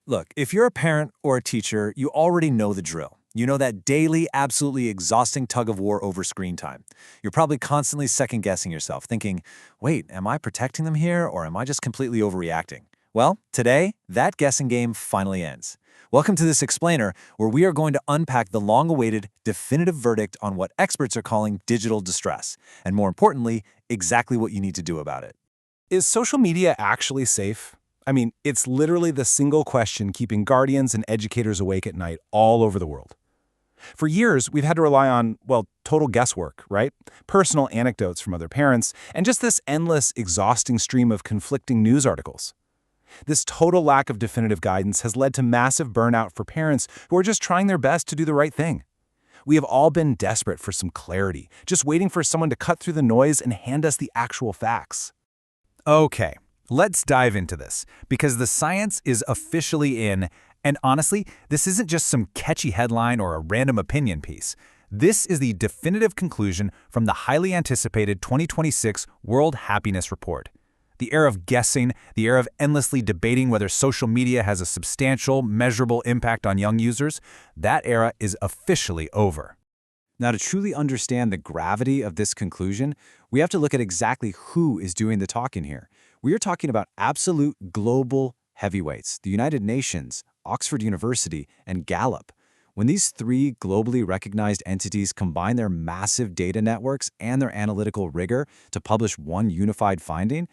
Look, if you're a parent or a teacher, you already know the drill. You know that daily, absolutely exhausting tug of war over screen time. You're probably constantly second-guessing yourself, thinking, wait, am I protecting them here or am I just completely overreacting? Well, today, that guessing game finally ends. Welcome to this explainer, where we are going to unpack the long-awaited, definitive verdict on what experts are calling digital distress, and more importantly, exactly what you need to do about it. Is social media actually safe? I mean, it's literally the single question keeping guardians and educators awake at night all over the world. For years, we've had to rely on, well, total guesswork, right? Personal anecdotes from other parents, and just this endless, exhausting stream of conflicting news articles. This total lack of definitive guidance has led to massive burnout for parents who are just trying their best to do the right thing. We have all been desperate for some clarity, just waiting for someone to cut through the noise and hand us the actual facts. Okay, let's dive into this, because the science is officially in, and honestly, this isn't just some catchy headline or a random opinion piece. This is the definitive conclusion from the highly anticipated 2026 World Happiness Report. The era of guessing, the era of endlessly debating whether social media has a substantial, measurable impact on young users, that era is officially over. Now, to truly understand the gravity of this conclusion, we have to look at exactly who is doing the talking here. We are talking about absolute global heavyweights, the United Nations, Oxford University, and Gallup. When these three globally recognized entities combine their massive data networks and their analytical rigor to publish one unified finding,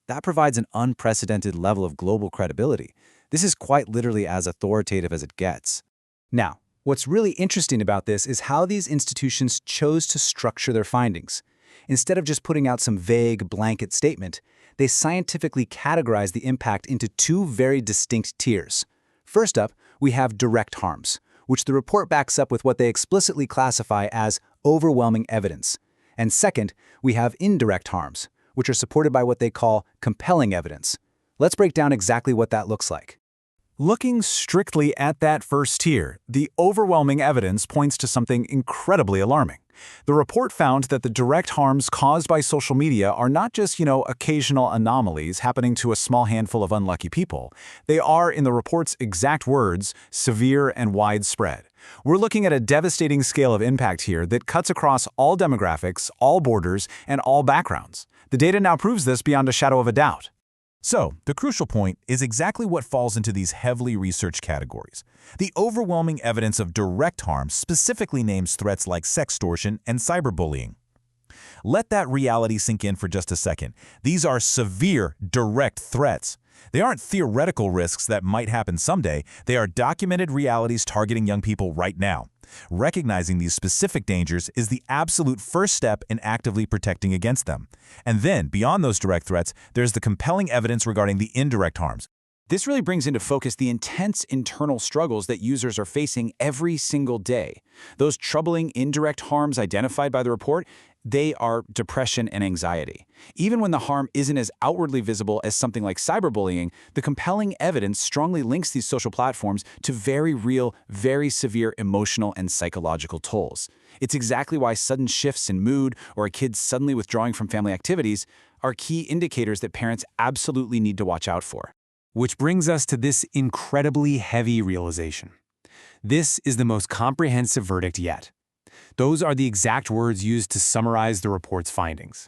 that provides an unprecedented level of global credibility. This is quite literally as authoritative as it gets. Now, what's really interesting about this is how these institutions chose to structure their findings. Instead of just putting out some vague, blanket statement, they scientifically categorize the impact into two very distinct tiers. First up, we have direct harms, which the report backs up with what they explicitly classify as overwhelming evidence. And second, we have indirect harms, which are supported by what they call compelling evidence. Let's break down exactly what that looks like. Looking strictly at that first tier, the overwhelming evidence points to something incredibly alarming. The report found that the direct harms caused by social media are not just, occasional anomalies happening to a small handful of unlucky people. They are, in the report's exact words, severe and widespread. We're looking at a devastating scale of impact here that cuts across all demographics, all borders, and all backgrounds. The data now proves this beyond a shadow of a doubt. So, the crucial point is exactly what falls into these heavily researched categories. The overwhelming evidence of direct harm specifically names threats like sextortion and cyberbullying. Let that reality sink in for just a second. These are severe, direct threats. They aren't theoretical risks that might happen someday. They are documented realities targeting young people right now. Recognizing these specific dangers is the absolute first step in actively protecting against them. And then, beyond those direct threats, there's the compelling evidence regarding the indirect harms. This really brings into focus the intense internal struggles that users are facing every single day. Those troubling indirect harms identified by the report, they are depression and anxiety. Even when the harm isn't as outwardly visible as something like cyberbullying, the compelling evidence strongly links these social platforms to very real, very severe emotional and psychological tolls. It's exactly why sudden shifts in mood or a kid suddenly withdrawing from family activities are key indicators that parents absolutely need to watch out for. Which brings us to this incredibly heavy realization. This is the most comprehensive verdict yet. Those are the exact words used to summarize the report's findings.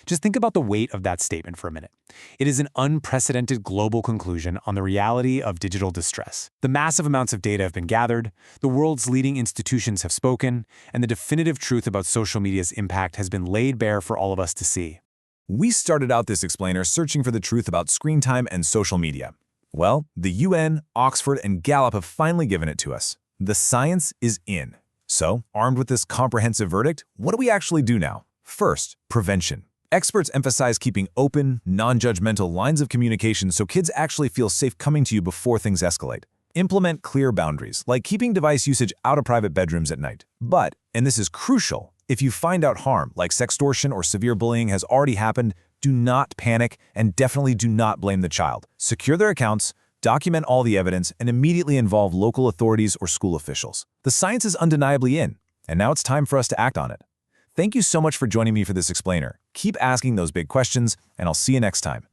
Just think about the weight of that statement for a minute. It is an unprecedented global conclusion on the reality of digital distress. The massive amounts of data have been gathered, the world's leading institutions have spoken, and the definitive truth about social media's impact has been laid bare for all of us to see. We started out this explainer searching for the truth about screen time and social media. Well, the UN, Oxford, and Gallup have finally given it to us. The science is in. So, armed with this comprehensive verdict, what do we actually do now? First, prevention. Experts emphasize keeping open, non-judgmental lines of communication so kids actually feel safe coming to you before things escalate. Implement clear boundaries, like keeping device usage out of private bedrooms at night. But, and this is crucial, if you find out harm, like sextortion or severe bullying has already happened, do not panic and definitely do not blame the child. Secure their accounts, document all the evidence, and immediately involve local authorities or school officials. The science is undeniably in, and now it's time for us to act on it. Thank you so much for joining me for this explainer. Keep asking those big questions, and I'll see you next time.